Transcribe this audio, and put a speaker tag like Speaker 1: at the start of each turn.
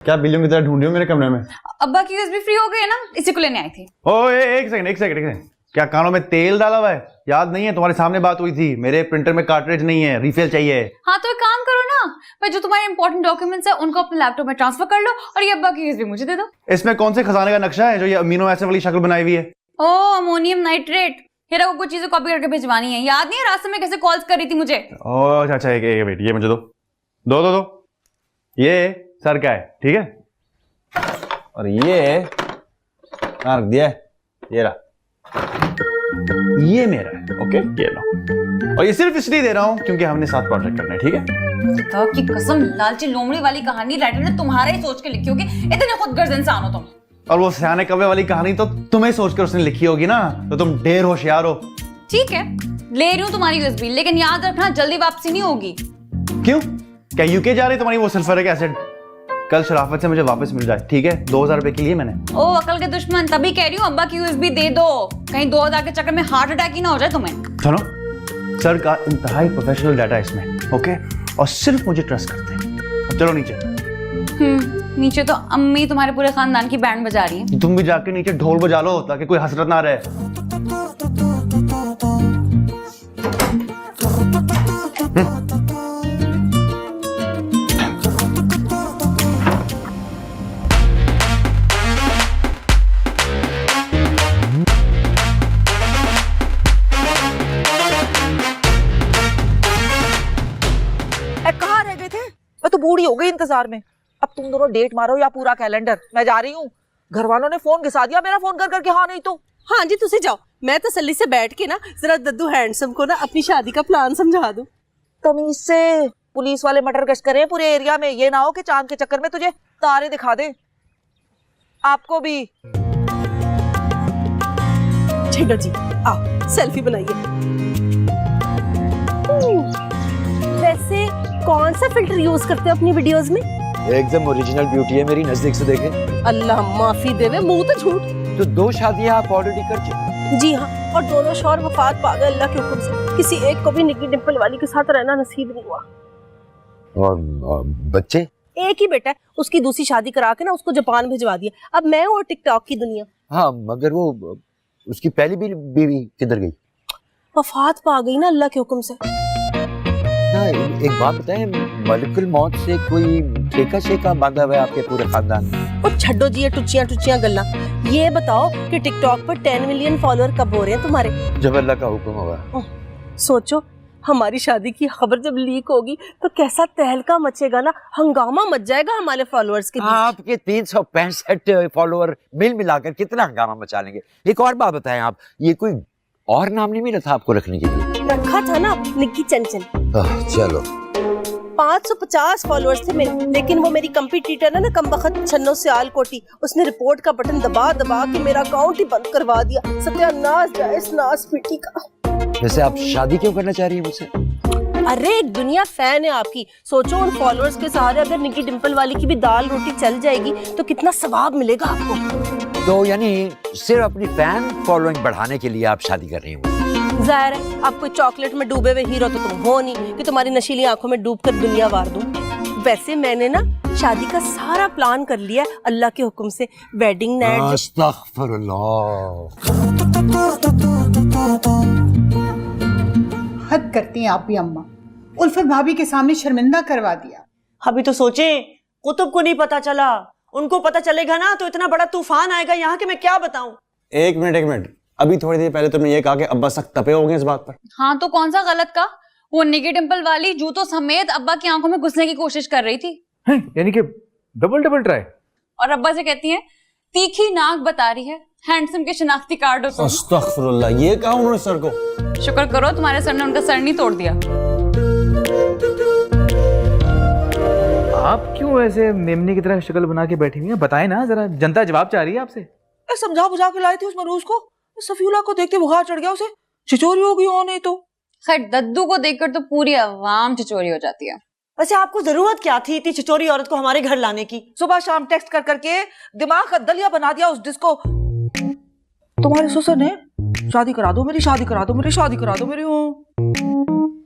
Speaker 1: क्या बिल्लियों की तरह ढूंढ रही हो मेरे कमरे में?
Speaker 2: अब्बा की यूएसबी फ्री हो गई है ना, इसी को लेने आई थी।
Speaker 1: एक सेकंड। क्या कानों में तेल डाला हुआ है? याद नहीं है? तुम्हारे सामने बात हुई थी, मेरे प्रिंटर में कार्ट्रिज नहीं है, रिफिल चाहिए।
Speaker 2: हाँ तो एक काम करो ना, भाई जो तुम्हारे इंपॉर्टेंट डॉक्यूमेंट्स है उनको अपने लैपटॉप में ट्रांसफर कर लो और ये अब्बा की यूएसबी मुझे दे दो।
Speaker 1: इसमें कौन से खजाने का नक्शा है जो ये अमीनो एसिड वाली शक्ल बनाई हुई है?
Speaker 2: ओ अमोनियम नाइट्रेट। हेरा को कुछ चीजें कॉपी करके भिजवानी है, याद नहीं है रास्ते में कैसे कॉल्स कर रही थी मुझे?
Speaker 1: ओह अच्छा, एक वेट, ये मुझे दो। ये सर का है, ठीक है? और ये कहाँ रख दिया है? ये रहा, ये मेरा है। ओके, ये लो। और ये सिर्फ इसलिए दे रहा हूं क्योंकि हमने साथ प्रोजेक्ट करना है, ठीक है?
Speaker 2: खुदा की कसम, लालची लोमड़ी वाली कहानी राइटर ने तुम्हारा ही सोच के लिखी होगी, इतने खुदगर्ज इंसान हो तुम।
Speaker 1: और वो सियाने कौवे वाली कहानी तो तुम्हें सोचकर उसने लिखी होगी ना, तो तुम ढेर होशियार हो।
Speaker 2: ठीक है, ले रही हूँ तुम्हारी यूएसबी, लेकिन याद रखना जल्दी वापसी नहीं होगी।
Speaker 1: क्यों? क्या यूके जा रही तुम्हारी वो सल्फ्यूरिक एसिड? कल शराफत से मुझे वापस मिल जाए, ठीक है? 2000 रुपए के लिए मैंने।
Speaker 2: ओ अकल के दुश्मन, तभी कह रही हूँ अब्बा की यूएसबी दे दो, कहीं 2000 के चक्कर में हार्ट अटैक ही ना हो जाए तुम्हें।
Speaker 1: सुनो, सर का इंतहाई प्रोफेशनल डाटा इसमें, ओके? और सिर्फ मुझे ट्रस्ट करते हैं। अब चलो नीचे।
Speaker 2: नीचे तो अम्मी तुम्हारे पूरे खानदान की बैंड बजा रही है।
Speaker 1: तुम भी जाके नीचे ढोल बजा लो ताकि कोई हसरत ना रहे।
Speaker 3: कहाँ रह गए थे? मैं तो बूढ़ी हो गई इंतजार में। अब तुम दोनों डेट मारो या पूरा कैलेंडर, मैं जा रही हूँ। घर वालों ने फोन घिसा दिया मेरा, फोन कर करके। हाँ नहीं तो
Speaker 4: हाँ जी, तुझे जाओ, मैं तसल्ली से बैठ के ना जरा दद्दू हैंडसम को ना अपनी शादी का प्लान समझा दूं।
Speaker 3: तमीज से। पुलिस वाले मटर गश्त करें पूरे एरिया में, ये ना हो कि चांद के चक्कर में तुझे तारे दिखा दे। आपको भी।
Speaker 4: चलो जी, आओ सेल्फी बनाइए। वैसे कौन सा फिल्टर यूज करते हो अपनी वीडियोस में?
Speaker 5: एकदम ओरिजिनल ब्यूटी है मेरी, नजदीक से देखे।
Speaker 4: अल्लाह माफी देवे, मुंह तो झूठ।
Speaker 5: तो 2 शादियां आप ऑलरेडी कर चुके?
Speaker 4: जी हाँ, और दोनों शौहर वफात पा गए अल्लाह के हुक्म से। किसी एक को भी निकी डिम्पल वाली के साथ रहना नसीब नहीं हुआ।
Speaker 5: और बच्चे?
Speaker 4: एक ही बेटा है, उसकी दूसरी शादी करा के ना उसको जापान भिजवा दिया। अब मैं और टिकटॉक की दुनिया।
Speaker 5: हाँ, मगर वो उसकी पहली बीवी किधर गई?
Speaker 4: वफात पा गई ना अल्लाह के हुक्म से।
Speaker 5: हाँ, एक बात बताएं, मलिकुल मौत से कोई ठेका शेका बांधा हुआ है आपके पूरे खानदान में?
Speaker 4: और छड्डो जी ये टुच्चियां गल्ला। ये बताओ कि टिकटॉक पर 10 मिलियन फॉलोअर कब हो रहे हैं तुम्हारे?
Speaker 5: जब अल्लाह का हुक्म होगा।
Speaker 4: सोचो, हमारी शादी की खबर जब लीक होगी तो कैसा तहलका मचेगा ना, हंगामा मच जाएगा हमारे फॉलोअर्स के बीच।
Speaker 5: आपके 365 फॉलोअर मिल मिलाकर कितना हंगामा मचा लेंगे। एक और बात बताएं, आप ये कोई और नाम नहीं मिला था आपको रखने के लिए?
Speaker 4: रखा था ना, निक्की चंचल।
Speaker 5: चलो,
Speaker 4: 550 फॉलोअर्स थे मेरे, लेकिन वो मेरी कंपटीटर है ना कमबख्त छन्नो सियाल कोटी, उसने रिपोर्ट का बटन दबा दबा के मेरा अकाउंट ही बंद करवा दिया। सत्यानाश जाए इस नाश मिट्टी का।
Speaker 5: वैसे आप शादी क्यों करना चाह रही हैं मुझसे?
Speaker 4: अरे एक दुनिया फैन है आपकी। सोचो उन फॉलोअर्स के सहारे अगर निकी डिम्पल वाली की भी दाल रोटी चल जाएगी तो कितना सवाब मिलेगा आपको।
Speaker 5: तो यानी सिर्फ अपनी फैन फॉलोइंग बढ़ाने के लिए आप शादी कर रही हैं?
Speaker 4: जाहिर है, आप कोई चॉकलेट में डूबे हुए हीरो तो तुम हो नहीं कि तुम्हारी नशीली आंखों में डूबकर दुनिया वार दूं। वैसे मैंने ना शादी का सारा प्लान कर लिया है अल्लाह के हुक्म से। Wedding night.
Speaker 5: अस्तगफिरुल्लाह।
Speaker 6: हद करती हैं आप भी अम्मा, उल्फत भाभी के सामने शर्मिंदा करवा दिया।
Speaker 7: अभी तो सोचें, कुतुब को नहीं पता चला, उनको पता चलेगा ना तो इतना बड़ा तूफान आएगा यहाँ के, मैं क्या बताऊं।
Speaker 1: एक मिनट, अभी थोड़ी देर पहले तुमने ये कहा कि अब्बा सख्त तपे हो गए इस बात पर।
Speaker 2: हाँ तो कौन सा गलत का? वो निकी डिम्पल वाली जूतों समेत अब्बा की आंखों में घुसने की कोशिश कर रही थी।
Speaker 1: यानी कि डबल ट्राई।
Speaker 2: और अब्बा से कहती है तीखी नाक बता रही है, हैंडसम के शनाख्ती कार्ड हो तुम।
Speaker 1: अस्तगफिरुल्लाह, ये कहा उन्होंने सर को?
Speaker 2: शुक्र करो तुम्हारे सर ने उनका सर नहीं तोड़ दिया।
Speaker 8: आप क्यों ऐसे मेमने की तरह शक्ल बना के बैठी हुई हैं? बताएं ना जरा, जनता जवाब चाह रही है आपसे।
Speaker 3: समझा बुझा के लाई थी उस मरूज को, सफीउल्लाह को देखते बुखार चढ़ गया, उसे छिचोरी हो गई। हो नहीं तो
Speaker 2: खैर दद्दू को देखकर तो पूरी अवाम छिचोरी हो जाती है।
Speaker 7: वैसे आपको जरूरत क्या थी इतनी छिचोरी औरत को हमारे घर लाने की?
Speaker 3: सुबह शाम टेक्स्ट कर करके दिमाग का दलिया बना दिया उस जिसको। तुम्हारे ससुर ने शादी करा दो मेरी, शादी करा दो मेरी, शादी करा दो मेरी।